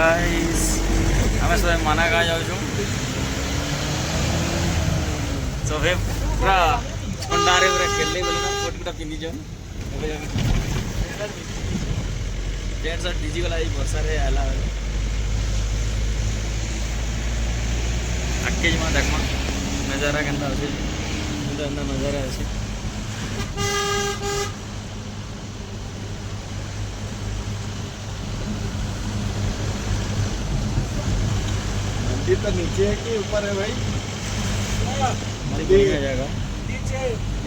Guys आम सब माना गाँ जाऊँ सब पूरा ठंडारे पूरा खेलने बोले ना कोट पूरा पिंधि जाऊँ पैंट शर्ट भिजी गला वर्षा आला आगे जमा देखमा नजारा केन्ता अच्छे नजारा अच्छे मंदिर तो नीचे है कि ऊपर है भाई? मंदिर जाएगा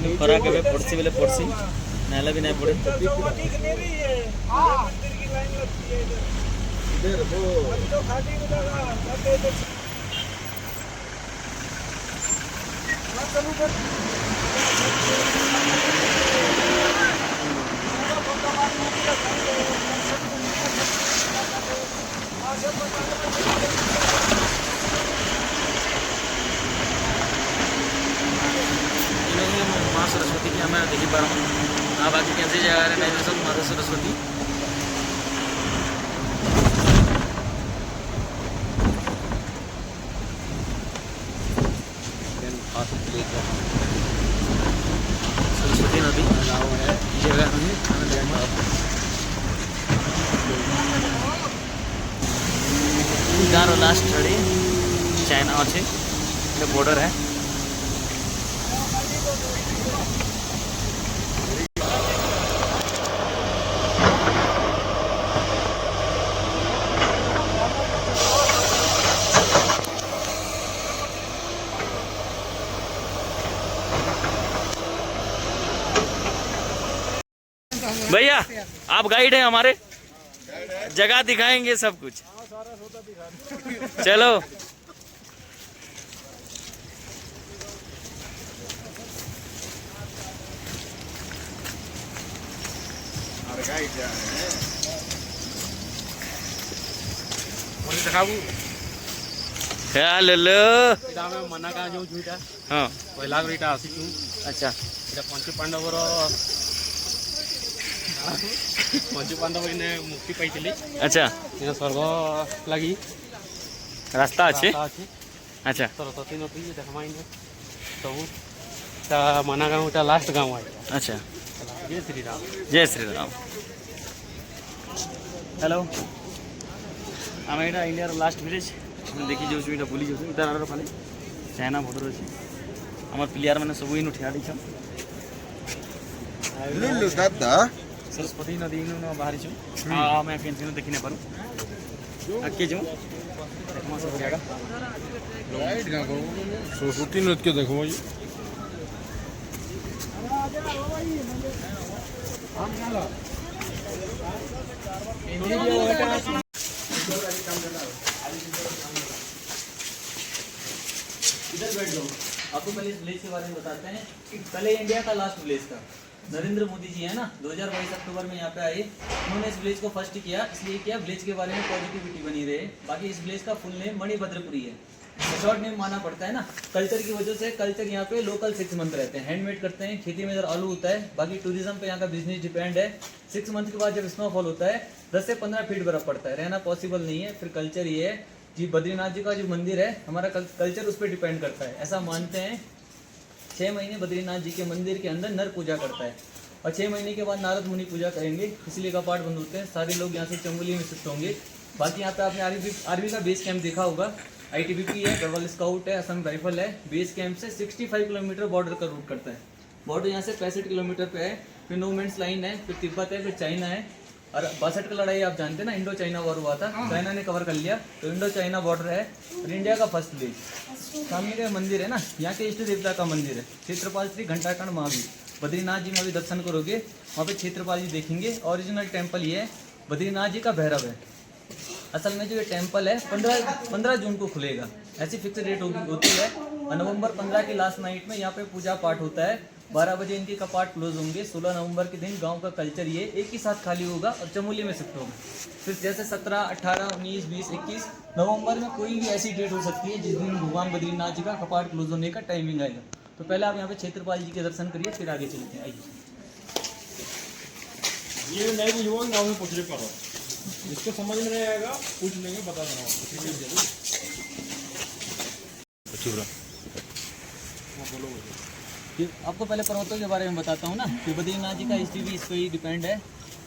ऊपर आके पड़सी बोले पड़सी नाला भी नहीं पड़े इधर वो माँ सरस्वती की हमें देखी पा रहा हूँ आप बाकी कैसे जा रहे हैं सब माता सरस्वती सरस्वती नदी जगह गाँव लास्ट छड़ी चाइना अच्छे बॉर्डर है भैया आप गाइड हैं हमारे जगह दिखाएंगे सब कुछ चलो ख्याल लो मना का जो झूठा हाँ पहला रीटा आसी तू अच्छा पंच पांडवर मुक्ति पाई अच्छा स्वर्ग लगी रास्ता अच्छे अच्छा सरस्वती नदी देखमा सब मना गाँव लास्ट गाँव है अच्छा जय श्री राम जय श्री राम हेलो आम यहाँ इंडिया लास्ट विलेज देखी जाऊँ यहाँ बुली जाऊँ इधर आर फाले चाइना बॉर्डर अच्छे आम प्लेयर मैंने सब इन ठिया सरस्वती नदी इन बाहरी छूँ मैं कैंसिल देखी नहीं पारूँ आगे जाऊँ सब जगह सरस्वती नदी के देखो इधर बैठ जाओ आपको पहले इस विलेज के बारे में बताते हैं कि कल इंडिया का लास्ट विलेज था नरेंद्र मोदी जी है ना 2022 अक्टूबर में यहाँ पे आए उन्होंने इस विलेज को फर्स्ट किया इसलिए किया विलेज के बारे में पॉजिटिविटी बनी रहे बाकी इस विलेज का फुल नेम मणिभद्रपुरी है शॉर्ट नेम माना पड़ता है ना कल्चर की वजह से कल्चर यहाँ पे लोकल 6 मंथ रहते हैं हैंडमेड करते हैं खेती में इधर आलू होता है बाकी टूरिज्म पे यहाँ का बिजनेस डिपेंड है 6 मंथ के बाद जब स्नोफॉल होता है 10 से 15 फीट बर्फ पड़ता है रहना पॉसिबल नहीं है फिर कल्चर ये है जी बद्रीनाथ जी का जो मंदिर है हमारा कल्चर उस पर डिपेंड करता है ऐसा मानते हैं 6 महीने बद्रीनाथ जी के मंदिर के अंदर नर पूजा करता है और 6 महीने के बाद नारद मुनि पूजा करेंगे इसलिए कपाट बंद होते हैं सारे लोग यहाँ से चंगुली में शिफ्ट होंगे बाकी यहाँ पे आपने आर्मी का बेस कैंप देखा होगा ITBP है डबल स्काउट है असम राइफल है बेस कैंप से 65 किलोमीटर बॉर्डर का रूट करता है बॉर्डर यहाँ से 65 किलोमीटर पे है फिर नो मैंस लाइन है फिर तिब्बत है फिर चाइना है और 62 का लड़ाई आप जानते हैं ना इंडो चाइना वॉर हुआ था चाइना ने कवर कर लिया तो इंडो चाइना बॉर्डर है और इंडिया का फर्स्ट विलेज सामने का मंदिर है ना यहाँ के इष्ट देवता का मंदिर है क्षेत्रपाल श्री घंटाकर्ण महावीर बद्रीनाथ जी में भी दर्शन करोगे वहाँ पे क्षेत्रपाल जी देखेंगे ओरिजिनल टेम्पल ये है बद्रीनाथ जी का भैरव है असल में जो ये टेम्पल है 15 जून को खुलेगा ऐसी फिक्स डेट होती है और नवंबर 15 की लास्ट नाइट में यहाँ पे पूजा पाठ होता है 12 बजे इनके कपाट क्लोज होंगे 16 नवंबर के दिन गांव का कल्चर ये एक ही साथ खाली होगा और चमोली में शिफ्ट होगा फिर जैसे 17, 18, 19, 20, 21 नवंबर में कोई भी ऐसी डेट हो सकती है जिस दिन भगवान बद्रीनाथ जी का कपाट क्लोज होने का टाइमिंग आएगा तो पहले आप यहाँ पे क्षेत्रपाल जी के दर्शन करिए फिर आगे चलते हैं आइए ये नहीं भी हुआ गाँव में पूछ करो जिसको समझ में नहीं आएगा पूछ लेंगे, बता रहा हूँ। ये आपको पहले पर्वतों के बारे में बताता हूँ ना कि बद्रीनाथ जी का हिस्ट्री भी इस पर ही डिपेंड है।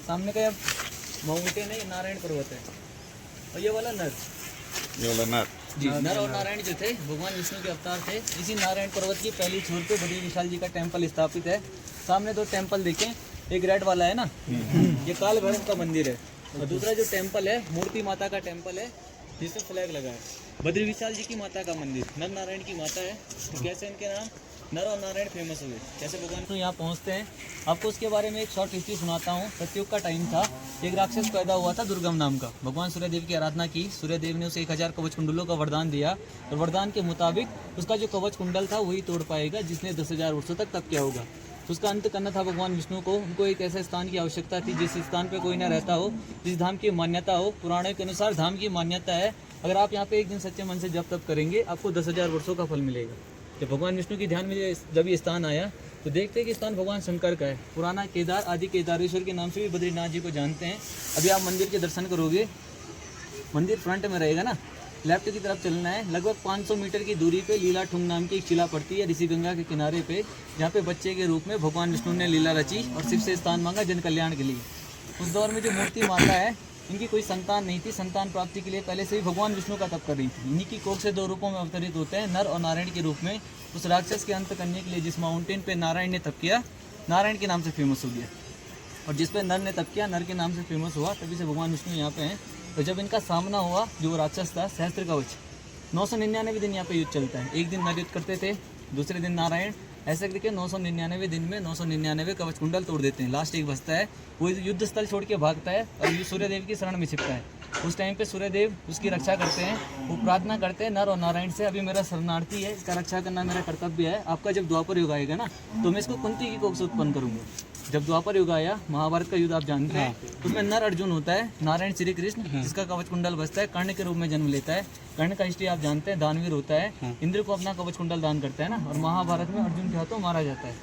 सामने का माउंटेन है, नारायण पर्वत है, और ये वाला नर जी, नर और नारायण जो थे भगवान विष्णु के अवतार थे। इसी नारायण पर्वत की पहली छोर पे बद्री विशाल जी का टेम्पल स्थापित है। सामने दो टेम्पल देखें, एक रेड वाला है ना, ये काल भैरव का मंदिर है, और दूसरा जो टेम्पल है मूर्ति माता का टेम्पल है जिसमें फ्लैग लगा है। बद्री विशाल जी की माता का मंदिर, नर नारायण की माता है। तो कैसे इनके नाम नर और नारायण फेमस हुए, कैसे भगवान तो यहाँ पहुँचते हैं। आपको उसके बारे में एक शॉर्ट हिस्ट्री सुनाता हूँ। सतयुग का टाइम था, एक राक्षस पैदा हुआ था दुर्गम नाम का। भगवान सूर्यदेव की आराधना की, सूर्यदेव ने उसे 1000 कवच कुंडलों का वरदान दिया, और वरदान के मुताबिक उसका जो कवच कुंडल था वही तोड़ पाएगा जिसने 10,000 वर्षों तक तप किया होगा। तो उसका अंत करना था भगवान विष्णु को। उनको एक ऐसे स्थान की आवश्यकता थी जिस स्थान पे कोई न रहता हो, जिस धाम की मान्यता हो। पुराणों के अनुसार धाम की मान्यता है, अगर आप यहाँ पे एक दिन सच्चे मन से जप तप करेंगे आपको 10,000 वर्षों का फल मिलेगा। जब भगवान विष्णु की ध्यान में जब ये स्थान आया तो देखते हैं कि स्थान भगवान शंकर का है। पुराना केदार आदि केदारेश्वर के नाम से भी बद्रीनाथ जी को जानते हैं। अभी आप मंदिर के दर्शन करोगे, मंदिर फ्रंट में रहेगा ना, लेफ्ट की तरफ चलना है। लगभग 500 मीटर की दूरी पे लीला ठुंग नाम की एक शिला पड़ती है ऋषि गंगा के किनारे पे, जहाँ पे बच्चे के रूप में भगवान विष्णु ने लीला रची और शिव से स्थान मांगा जन कल्याण के लिए। उस दौर में जो मूर्ति माता है, इनकी कोई संतान नहीं थी। संतान प्राप्ति के लिए पहले से ही भगवान विष्णु का तप कर रही थी। इन्हीं की कोख से 2 रूपों में अवतरित होते हैं, नर और नारायण के रूप में। उस राक्षस के अंत करने के लिए जिस माउंटेन पे नारायण ने तप किया, नारायण के नाम से फेमस हो गया, और जिस पे नर ने तप किया, नर के नाम से फेमस हुआ। तभी से भगवान विष्णु यहाँ पे हैं। तो जब इनका सामना हुआ, जो राक्षस था सहस्त्र कवच, 999 दिन यहाँ पे युद्ध चलता है। एक दिन नर युद्ध करते थे, दूसरे दिन नारायण, ऐसे करके 999 दिन में 999 कवच कुंडल तोड़ देते हैं। लास्ट एक बचता है, वो युद्ध स्थल छोड़ के भागता है और ये सूर्यदेव की शरण में छिपता है। उस टाइम पे सूर्यदेव उसकी रक्षा करते हैं, वो प्रार्थना करते हैं नर और नारायण से, अभी मेरा शरणार्थी है, इसका रक्षा करना मेरा कर्तव्य है। आपका जब द्वापर युग आएगा ना, तो मैं इसको कुंती की कोख से उत्पन्न करूंगा। जब द्वापर युग आया, महाभारत का युद्ध आप जानते हैं, उसमें नर अर्जुन होता है, नारायण श्री कृष्ण, जिसका कवच कुंडल बचता है, कर्ण के रूप में जन्म लेता है। कर्ण का हिस्ट्री आप जानते हैं, दानवीर होता है, इंद्र को अपना कवच कुंडल दान करता है ना, और महाभारत में अर्जुन के हाथों मारा जाता है।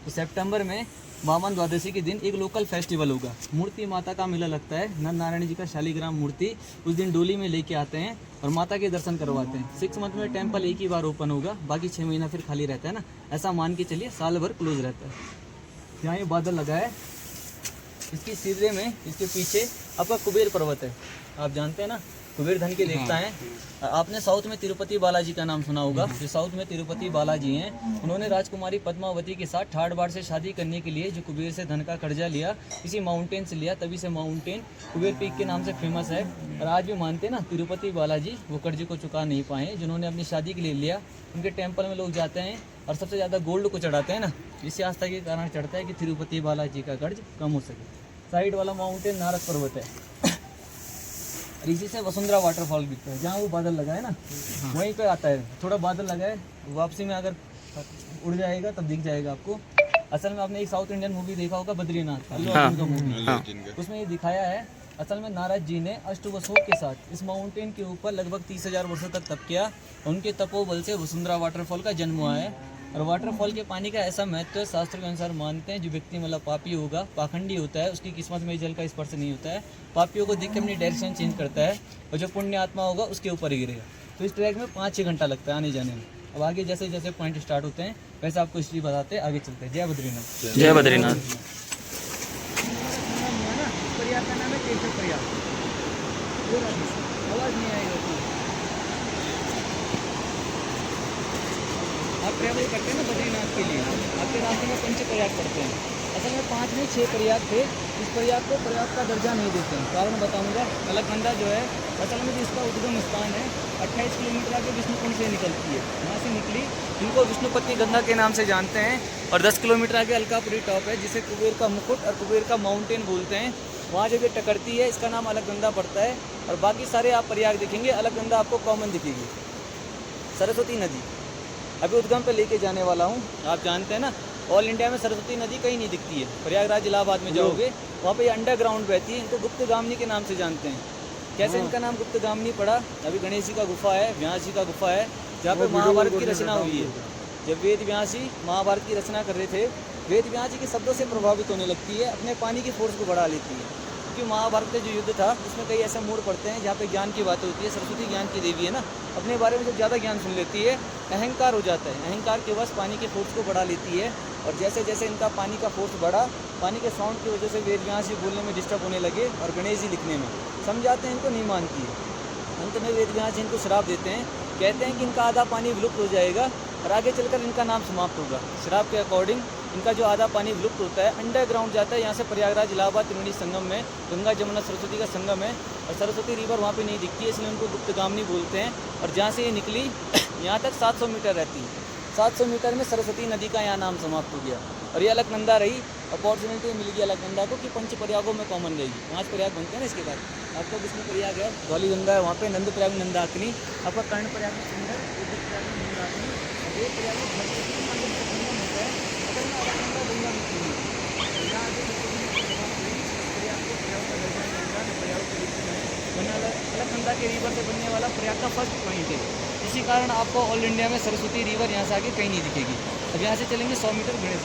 तो सितंबर में वामन द्वादशी के दिन एक लोकल फेस्टिवल होगा, मूर्ति माता का मेला लगता है। नर नारायण जी का शालिग्राम मूर्ति उस दिन डोली में लेके आते हैं और माता के दर्शन करवाते हैं। 6 मंथ में टेम्पल एक ही बार ओपन होगा, बाकी 6 महीना फिर खाली रहता है ना, ऐसा मान के चलिए, साल भर क्लोज रहता है। यहाँ ये बादल लगा है, इसकी सीधे में इसके पीछे आपका कुबेर पर्वत है। आप जानते हैं ना, कुबेर धन के देवता हैं। आपने साउथ में तिरुपति बालाजी का नाम सुना होगा। जो साउथ में तिरुपति बालाजी हैं, उन्होंने राजकुमारी पद्मावती के साथ ठाड़-बाड़ से शादी करने के लिए जो कुबेर से धन का कर्जा लिया, इसी माउंटेन से लिया। तभी से माउंटेन कुबेर पीक के नाम से फेमस है। और आज भी मानते हैं ना, तिरुपति बालाजी वो कर्जे को चुका नहीं पाए, जिन्होंने अपनी शादी के लिए लिया। उनके टेम्पल में लोग जाते हैं और सबसे ज़्यादा गोल्ड को चढ़ाते हैं ना, इसी आस्था के कारण चढ़ता है कि तिरुपति बालाजी का कर्ज कम हो सके। साइड वाला माउंटेन नारद पर्वत है, इसी से वसुंधरा वाटरफॉल दिखता है। जहाँ वो बादल लगा है ना, वहीं पे आता है। थोड़ा बादल लगा है, वापसी में अगर उड़ जाएगा तब दिख जाएगा आपको। असल में आपने एक साउथ इंडियन मूवी देखा होगा, बद्रीनाथ, अल्लू अर्जुन का मूवी, उसमें ये दिखाया है। असल में नारद जी ने अष्टवसुओं के साथ इस माउंटेन के ऊपर लगभग 30,000 वर्षों तक तप किया। उनके तपोबल से वसुंधरा वाटरफॉल का जन्म हुआ है। और वाटरफॉल के पानी का ऐसा महत्व है, शास्त्र के अनुसार मानते हैं, जो व्यक्ति मतलब पापी होगा, पाखंडी होता है, उसकी किस्मत में जल का स्पर्श नहीं होता है। पापियों को देख के अपनी डायरेक्शन चेंज करता है, और जो पुण्य आत्मा होगा उसके ऊपर ही गिरेगा। तो इस ट्रैक में 5-6 घंटा लगता है आने जाने में। अब आगे जैसे जैसे पॉइंट स्टार्ट होते हैं वैसे आपको हिस्ट्री बताते हैं, आगे चलते हैं। जय बद्रीनाथ। जय बद्रीनाथ। प्रयाग का नाम है केशव प्रयाग। आवाज़ नहीं आएगा। आप ट्रैवल करते हैं ना बद्रीनाथ के लिए, आपके रास्ते में पंच प्रयाग पड़ते हैं। असल में 5 नहीं 6 प्रयाग थे। इस प्रयाग को प्रयाग का दर्जा नहीं देते हैं, कारण बताऊंगा। अलकनंदा जो है, असल में जिसका उद्गम स्थान है, 28 किलोमीटर आगे विष्णुकुंड से निकलती है। वहाँ से निकली, इनको विष्णुपत्नी गंगा के नाम से जानते हैं। और 10 किलोमीटर आगे अलकापुरी टॉप है, जिसे कुबेर का मुकुट और कुबेर का माउंटेन बोलते हैं। वहाँ जब ये टकरती है, इसका नाम अलकनंदा पड़ता है। और बाकी सारे आप प्रयाग देखेंगे, अलकनंदा आपको कॉमन दिखेगी। सरस्वती नदी अभी उद्गम पे लेके जाने वाला हूँ। आप जानते हैं ना, ऑल इंडिया में सरस्वती नदी कहीं नहीं दिखती है। प्रयागराज इलाहाबाद में जाओगे, वहाँ पे अंडरग्राउंड बहती है। इनको गुप्तगामिनी के नाम से जानते हैं। कैसे इनका नाम गुप्तगामिनी पड़ा? अभी गणेश जी का गुफा है, व्यास जी का गुफा है, जहाँ पे महाभारत की रचना हुई है। जब वेद व्यास जी महाभारत की रचना कर रहे थे, वेद व्यास जी के शब्दों से प्रभावित होने लगती है, अपने पानी की फोर्स को बढ़ा लेती है। क्योंकि महाभारत का जो युद्ध था उसमें कई ऐसे मोड़ पड़ते हैं जहाँ पे ज्ञान की बात होती है। सरस्वती ज्ञान की देवी है ना, अपने बारे में जब ज़्यादा ज्ञान सुन लेती है अहंकार हो जाता है, अहंकार के वश पानी के फोर्स को बढ़ा लेती है। और जैसे जैसे इनका पानी का फोर्स बढ़ा, पानी के साउंड की वजह से वेद व्यास जी बोलने में डिस्टर्ब होने लगे और गणेश जी लिखने में समझाते हैं, इनको नहीं मानती है। अंत में वेद व्यास जी इनको श्राप देते हैं, कहते हैं कि इनका आधा पानी विलुप्त हो जाएगा और आगे चलकर इनका नाम समाप्त होगा। श्राप के अकॉर्डिंग इनका जो आधा पानी विलुप्त होता है अंडरग्राउंड जाता है, यहाँ से प्रयागराज इलाहाबाद त्रिवेणी संगम में गंगा जमुना सरस्वती का संगम है और सरस्वती रिवर वहाँ पे नहीं दिखती है, इसलिए उनको गुप्तगामिनी बोलते हैं। और जहाँ से ये निकली यहाँ तक 700 मीटर रहती है, 700 मीटर में सरस्वती नदी का यहाँ नाम समाप्त हो गया। और ये अलकनंदा रही, अपॉर्चुनिटी मिल गई अलकनंदा को कि पंच प्रयागों में कॉमन रहेगी। 5 प्रयाग बनते हैं ना इसके बाद, आपका विष्णु प्रयाग है, धौली गंगा है वहाँ पे, नंद प्रयाग में नंदाकिनी, आपका कर्ण प्रयाग में सुंदर, उद्योग प्रयाग में मंदाकिनी, और एक प्रयाग में भगवती मंदिर से संगम होता है। अगर मैं अलकनंदा गंगा में सुनी तो यहाँ आगे प्रयाग को प्रयाग का दर्जा गंगा में प्रयाग के रूप में बना अलकनंदा के रिवर से बनने वाला प्रयाग का फर्स्ट पॉइंट है। इसी कारण आपको ऑल इंडिया में सरस्वती रिवर यहाँ से आगे कहीं नहीं दिखेगी। अब यहाँ से चलेंगे 100 मीटर गणेश